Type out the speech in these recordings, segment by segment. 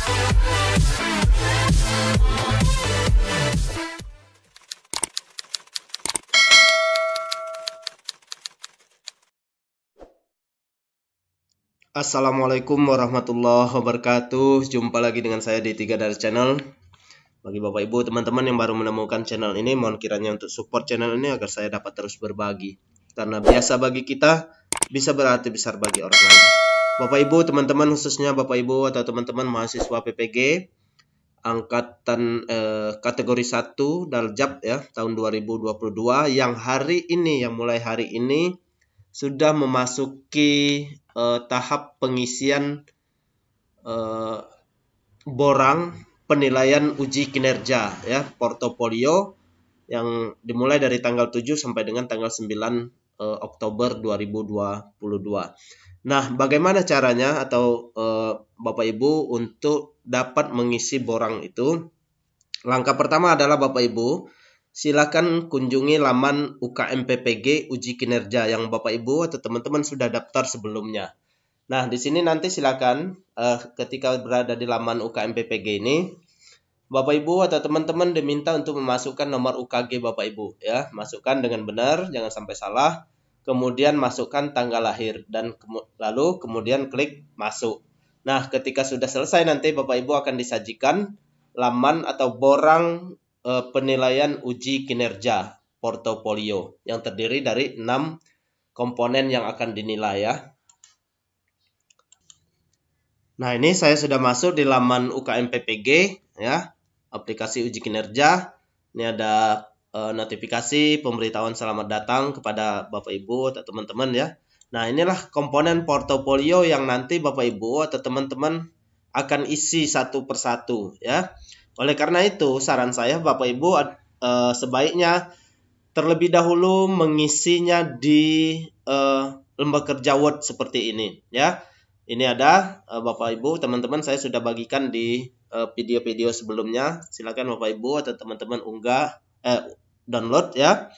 Assalamualaikum warahmatullahi wabarakatuh. Jumpa lagi dengan saya di Tiga Dari Channel. Bagi Bapak Ibu teman-teman yang baru menemukan channel ini, mohon kiranya untuk support channel ini agar saya dapat terus berbagi. Karena biasa bagi kita, bisa berarti besar bagi orang lain. Bapak Ibu teman-teman, khususnya Bapak Ibu atau teman-teman mahasiswa PPG angkatan kategori 1 Daljab ya tahun 2022 yang mulai hari ini sudah memasuki tahap pengisian borang penilaian uji kinerja ya portofolio yang dimulai dari tanggal 7 sampai dengan tanggal 9 Oktober 2022. Nah, bagaimana caranya atau Bapak Ibu untuk dapat mengisi borang itu? Langkah pertama adalah Bapak Ibu silakan kunjungi laman UKM PPG uji kinerja yang Bapak Ibu atau teman-teman sudah daftar sebelumnya. Nah, di sini nanti silakan ketika berada di laman UKM PPG ini, Bapak Ibu atau teman-teman diminta untuk memasukkan nomor UKG Bapak Ibu ya, masukkan dengan benar, jangan sampai salah. Kemudian masukkan tanggal lahir dan lalu kemudian klik masuk. Nah, ketika sudah selesai nanti Bapak Ibu akan disajikan laman atau borang penilaian uji kinerja portofolio yang terdiri dari 6 komponen yang akan dinilai ya. Nah, ini saya sudah masuk di laman UKM PPG ya, aplikasi uji kinerja. Ini ada notifikasi pemberitahuan selamat datang kepada Bapak Ibu atau teman-teman ya. Nah, inilah komponen portofolio yang nanti Bapak Ibu atau teman-teman akan isi satu persatu ya. Oleh karena itu, saran saya Bapak Ibu sebaiknya terlebih dahulu mengisinya di lembar kerja Word seperti ini ya. Ini ada Bapak Ibu, teman-teman saya sudah bagikan di video-video sebelumnya. Silakan Bapak Ibu atau teman-teman download ya.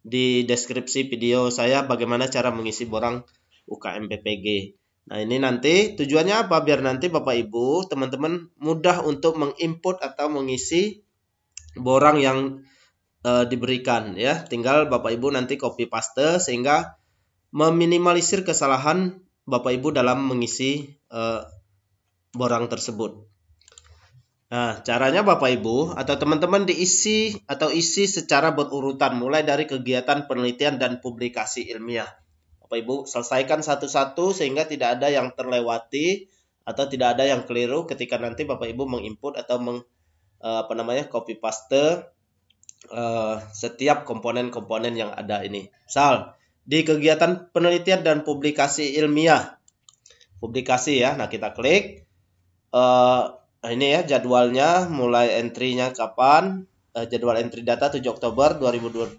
Di deskripsi video saya bagaimana cara mengisi borang UKM PPG. Nah, ini nanti tujuannya apa? Biar nanti Bapak Ibu, teman-teman mudah untuk menginput atau mengisi borang yang diberikan ya. Tinggal Bapak Ibu nanti copy paste sehingga meminimalisir kesalahan Bapak Ibu dalam mengisi borang tersebut. Nah, caranya Bapak Ibu atau teman-teman isi secara berurutan mulai dari kegiatan penelitian dan publikasi ilmiah. Bapak Ibu selesaikan satu-satu sehingga tidak ada yang terlewati atau tidak ada yang keliru ketika nanti Bapak Ibu menginput atau copy paste setiap komponen-komponen yang ada ini. Misal di kegiatan penelitian dan publikasi ilmiah, publikasi ya. Nah, kita klik ini ya jadwalnya, mulai entry-nya kapan, jadwal entry data 7 Oktober 2022.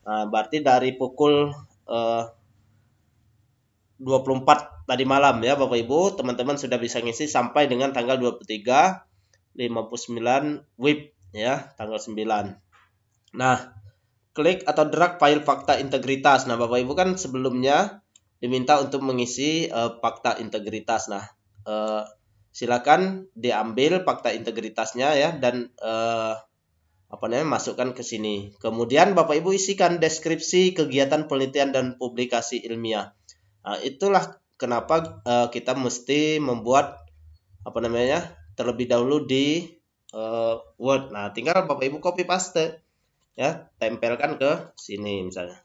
Nah, berarti dari pukul 24 tadi malam ya Bapak Ibu, teman-teman sudah bisa ngisi sampai dengan tanggal 23 59 WIB ya, tanggal 9. Nah, klik atau drag file fakta integritas. Nah, Bapak Ibu kan sebelumnya diminta untuk mengisi fakta integritas. Nah, silakan diambil fakta integritasnya ya dan masukkan ke sini. Kemudian Bapak Ibu isikan deskripsi kegiatan penelitian dan publikasi ilmiah. Nah, itulah kenapa kita mesti membuat terlebih dahulu di Word. Nah, tinggal Bapak Ibu copy paste ya, tempelkan ke sini misalnya.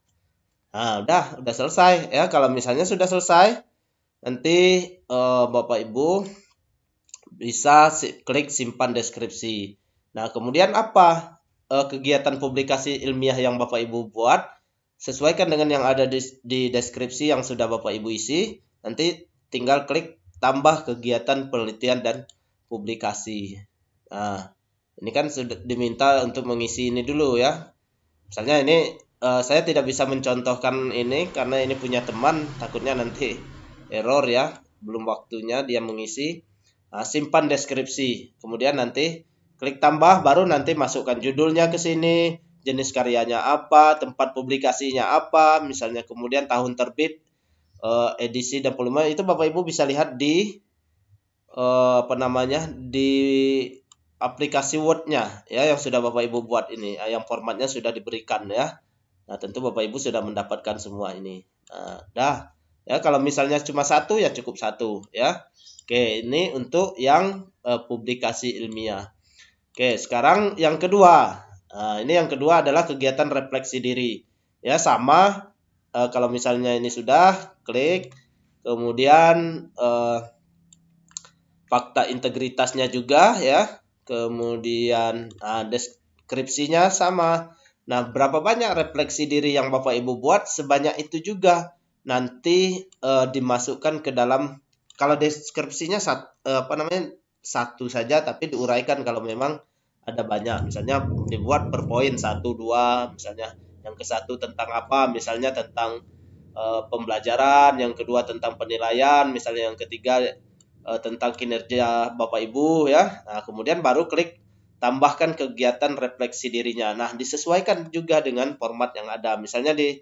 Nah, udah selesai ya. Kalau misalnya sudah selesai, nanti Bapak Ibu bisa klik simpan deskripsi. Nah, kemudian apa kegiatan publikasi ilmiah yang Bapak Ibu buat, sesuaikan dengan yang ada di deskripsi yang sudah Bapak Ibu isi. Nanti tinggal klik tambah kegiatan penelitian dan publikasi. Nah, ini kan sudah diminta untuk mengisi ini dulu ya. Misalnya ini saya tidak bisa mencontohkan ini karena ini punya teman, takutnya nanti error ya, belum waktunya dia mengisi. Nah, simpan deskripsi, kemudian nanti klik tambah, baru nanti masukkan judulnya ke sini, jenis karyanya apa, tempat publikasinya apa, misalnya kemudian tahun terbit, edisi dan volume, itu Bapak Ibu bisa lihat di apa namanya, di aplikasi Word-nya ya yang sudah Bapak Ibu buat ini, yang formatnya sudah diberikan ya. Nah, tentu Bapak Ibu sudah mendapatkan semua ini. Nah, dah. Ya, kalau misalnya cuma satu ya cukup satu ya. Oke, ini untuk yang publikasi ilmiah. Oke, sekarang yang kedua. Nah, ini yang kedua adalah kegiatan refleksi diri. Ya, sama kalau misalnya ini sudah klik, kemudian fakta integritasnya juga ya. Kemudian deskripsinya sama. Nah, berapa banyak refleksi diri yang Bapak Ibu buat, sebanyak itu juga nanti dimasukkan ke dalam. Kalau deskripsinya satu saja, tapi diuraikan kalau memang ada banyak. Misalnya dibuat per poin 1, 2, misalnya yang ke satu tentang apa, misalnya tentang pembelajaran, yang kedua tentang penilaian, misalnya yang ketiga tentang kinerja Bapak Ibu ya. Nah, kemudian baru klik tambahkan kegiatan refleksi dirinya. Nah, disesuaikan juga dengan format yang ada. Misalnya di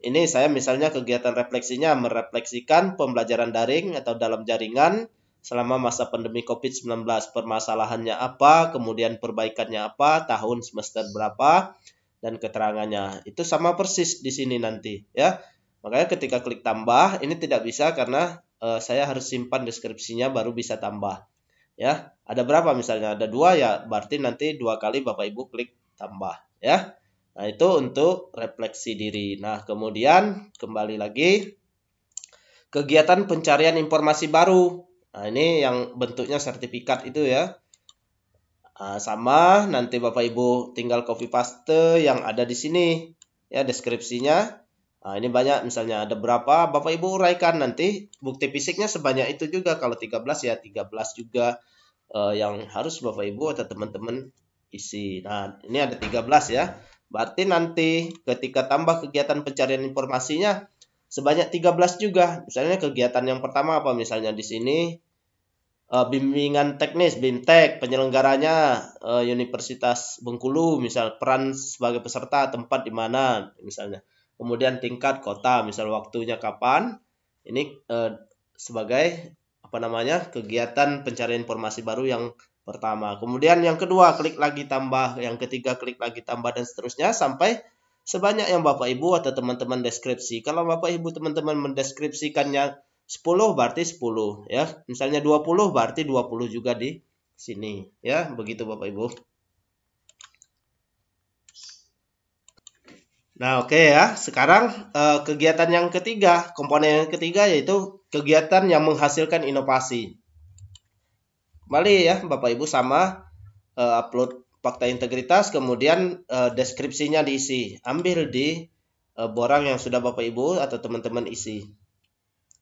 ini saya misalnya kegiatan refleksinya merefleksikan pembelajaran daring atau dalam jaringan selama masa pandemi COVID-19. Permasalahannya apa, kemudian perbaikannya apa, tahun semester berapa, dan keterangannya. Itu sama persis di sini nanti ya. Makanya ketika klik tambah, ini tidak bisa karena saya harus simpan deskripsinya baru bisa tambah. Ya, ada berapa misalnya? Ada 2 ya, berarti nanti 2 kali Bapak Ibu klik tambah ya. Nah, itu untuk refleksi diri. Nah, kemudian kembali lagi kegiatan pencarian informasi baru. Nah, ini yang bentuknya sertifikat itu ya. Nah, sama nanti Bapak Ibu tinggal copy paste yang ada di sini ya deskripsinya. Nah, ini banyak misalnya ada berapa Bapak Ibu uraikan, nanti bukti fisiknya sebanyak itu juga. Kalau 13 ya 13 juga yang harus Bapak Ibu atau teman-teman isi. Nah, ini ada 13 ya. Berarti nanti ketika tambah kegiatan pencarian informasinya sebanyak 13 juga. Misalnya kegiatan yang pertama apa misalnya di sini bimbingan teknis, BIMTEK, penyelenggaranya Universitas Bengkulu, misal peran sebagai peserta, tempat di mana misalnya. Kemudian tingkat kota, misal waktunya kapan. Ini sebagai apa namanya? Kegiatan pencarian informasi baru yang pertama. Kemudian yang kedua klik lagi tambah, yang ketiga klik lagi tambah dan seterusnya sampai sebanyak yang Bapak Ibu atau teman-teman deskripsi. Kalau Bapak Ibu teman-teman mendeskripsikannya 10 berarti 10 ya. Misalnya 20 berarti 20 juga di sini ya. Begitu Bapak Ibu. Nah, oke ya. Sekarang kegiatan yang ketiga, komponen yang ketiga yaitu kegiatan yang menghasilkan inovasi. Kembali ya Bapak Ibu sama upload fakta integritas, kemudian deskripsinya diisi. Ambil di borang yang sudah Bapak Ibu atau teman-teman isi.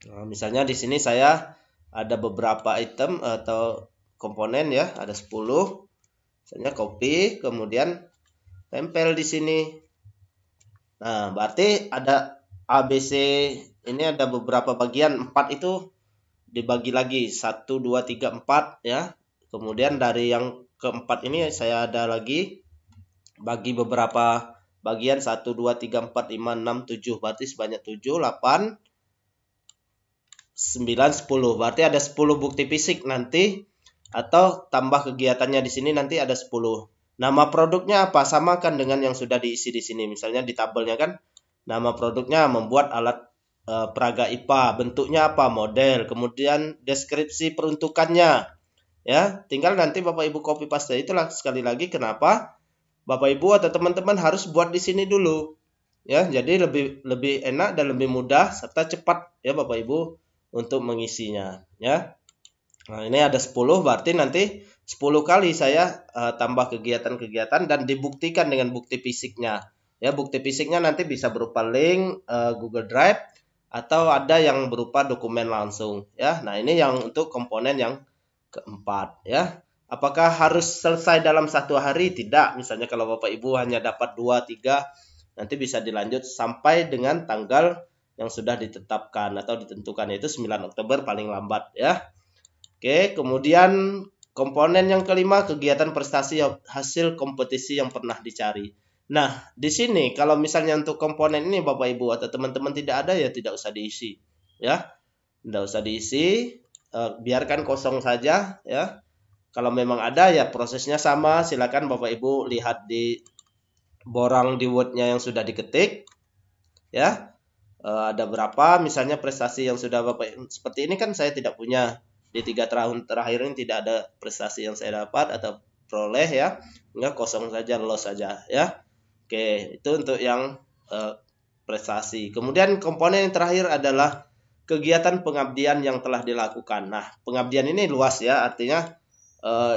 Nah, misalnya di sini saya ada beberapa item atau komponen ya, ada 10. Misalnya copy, kemudian tempel di sini. Nah, berarti ada ABC, ini ada beberapa bagian, 4 itu dibagi lagi, 1, 2, 3, 4 ya. Kemudian dari yang keempat ini saya ada lagi bagi beberapa bagian, 1, 2, 3, 4, 5, 6, 7. Berarti sebanyak 7, 8, 9, 10. Berarti ada 10 bukti fisik nanti atau tambah kegiatannya di sini nanti ada 10. Nama produknya apa? Samakan dengan yang sudah diisi di sini. Misalnya di tabelnya kan nama produknya membuat alat peraga IPA. Bentuknya apa? Model. Kemudian deskripsi peruntukannya. Ya, tinggal nanti Bapak Ibu copy paste. Itulah sekali lagi kenapa Bapak Ibu atau teman-teman harus buat di sini dulu. Ya, jadi lebih enak dan lebih mudah serta cepat ya Bapak Ibu untuk mengisinya ya. Nah, ini ada 10 berarti nanti 10 kali saya tambah kegiatan-kegiatan dan dibuktikan dengan bukti fisiknya. Ya, bukti fisiknya nanti bisa berupa link Google Drive atau ada yang berupa dokumen langsung ya. Nah, ini yang untuk komponen yang keempat ya. Apakah harus selesai dalam 1 hari? Tidak. Misalnya kalau Bapak Ibu hanya dapat 2, 3, nanti bisa dilanjut sampai dengan tanggal yang sudah ditetapkan atau ditentukan, yaitu 9 Oktober paling lambat ya. Oke, kemudian komponen yang kelima kegiatan prestasi hasil kompetisi yang pernah dicari. Nah, di sini kalau misalnya untuk komponen ini Bapak Ibu atau teman-teman tidak ada ya tidak usah diisi ya. Tidak usah diisi. biarkan kosong saja ya. Kalau memang ada ya prosesnya sama, silakan Bapak Ibu lihat di borang di Word-nya yang sudah diketik ya. Ada berapa misalnya prestasi yang sudah Bapak, seperti ini kan saya tidak punya, di 3 tahun terakhir ini tidak ada prestasi yang saya dapat atau peroleh ya, enggak, kosong saja, lolos saja ya. Oke, itu untuk yang prestasi. Kemudian komponen yang terakhir adalah kegiatan pengabdian yang telah dilakukan. Nah, pengabdian ini luas ya, artinya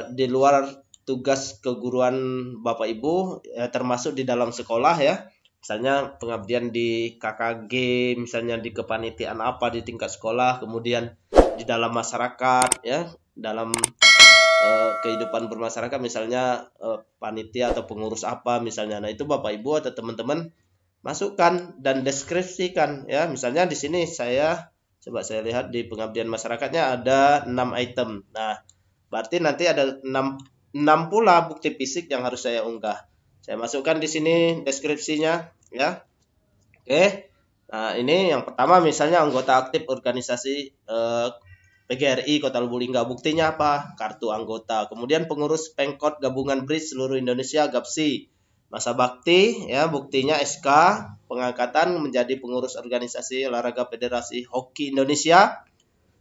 di luar tugas keguruan Bapak Ibu ya, termasuk di dalam sekolah ya. Misalnya pengabdian di KKG, misalnya di kepanitiaan apa di tingkat sekolah, kemudian di dalam masyarakat ya, dalam kehidupan bermasyarakat, misalnya panitia atau pengurus apa misalnya. Nah, itu Bapak Ibu atau teman-teman masukkan dan deskripsikan ya. Misalnya di sini coba saya lihat di pengabdian masyarakatnya ada 6 item. Nah, berarti nanti ada 6 pula bukti fisik yang harus saya unggah. Saya masukkan di sini deskripsinya ya. Oke. Nah, ini yang pertama misalnya anggota aktif organisasi PGRI Kota Lubulingga. Buktinya apa? Kartu anggota. Kemudian pengurus Pengkot Gabungan BRIS seluruh Indonesia GAPSI. Masa bakti ya, buktinya SK pengangkatan menjadi pengurus organisasi olahraga Federasi Hoki Indonesia.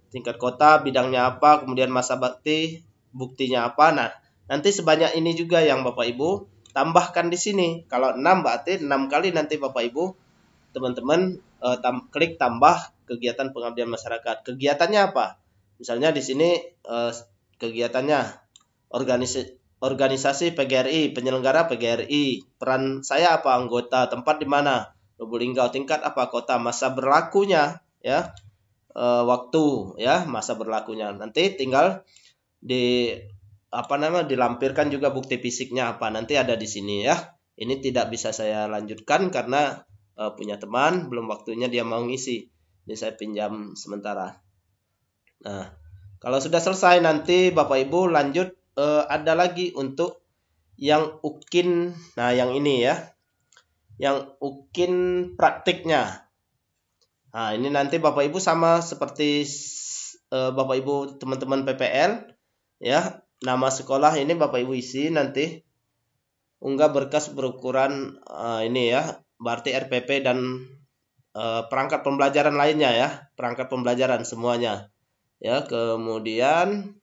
Tingkat kota bidangnya apa, kemudian masa bakti buktinya apa. Nah, nanti sebanyak ini juga yang Bapak Ibu tambahkan di sini. Kalau 6 berarti 6 kali nanti Bapak Ibu teman-teman klik tambah kegiatan pengabdian masyarakat. Kegiatannya apa? Misalnya di sini kegiatannya organisasi PGRI, penyelenggara PGRI. Peran saya apa? Anggota. Tempat di mana? Lubulingga. Tingkat apa? Kota. Masa berlakunya ya. Waktu ya, masa berlakunya. Nanti tinggal dilampirkan juga bukti fisiknya apa, nanti ada di sini ya. Ini tidak bisa saya lanjutkan karena punya teman belum waktunya dia mau ngisi, jadi saya pinjam sementara. Nah, kalau sudah selesai nanti Bapak Ibu lanjut, ada lagi untuk yang UKIN. Nah, yang ini ya, yang UKIN praktiknya. Nah, ini nanti Bapak Ibu sama seperti Bapak Ibu teman-teman PPL ya. Nama sekolah ini Bapak Ibu isi, nanti unggah berkas berukuran ini ya, berarti RPP dan perangkat pembelajaran lainnya ya, perangkat pembelajaran semuanya ya. Kemudian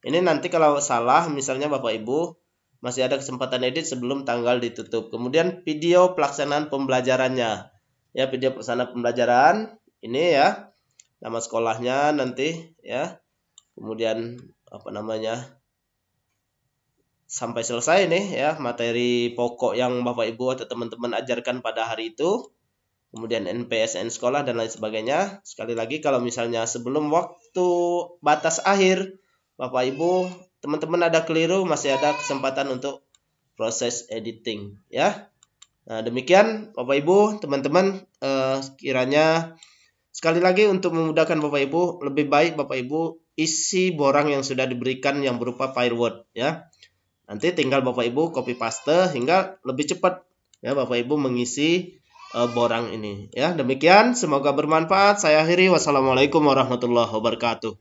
ini nanti kalau salah misalnya Bapak Ibu masih ada kesempatan edit sebelum tanggal ditutup. Kemudian video pelaksanaan pembelajarannya ya, video pelaksanaan pembelajaran ini ya, nama sekolahnya nanti ya. Kemudian sampai selesai nih ya materi pokok yang Bapak Ibu atau teman-teman ajarkan pada hari itu. Kemudian NPSN sekolah dan lain sebagainya. Sekali lagi kalau misalnya sebelum waktu batas akhir Bapak Ibu teman-teman ada keliru, masih ada kesempatan untuk proses editing ya. Nah, demikian Bapak Ibu teman-teman, kiranya sekali lagi untuk memudahkan Bapak Ibu, lebih baik Bapak Ibu isi borang yang sudah diberikan yang berupa file Word ya. Nanti tinggal Bapak Ibu copy paste hingga lebih cepat ya Bapak Ibu mengisi borang ini ya. Demikian, semoga bermanfaat. Saya akhiri. Wassalamualaikum warahmatullahi wabarakatuh.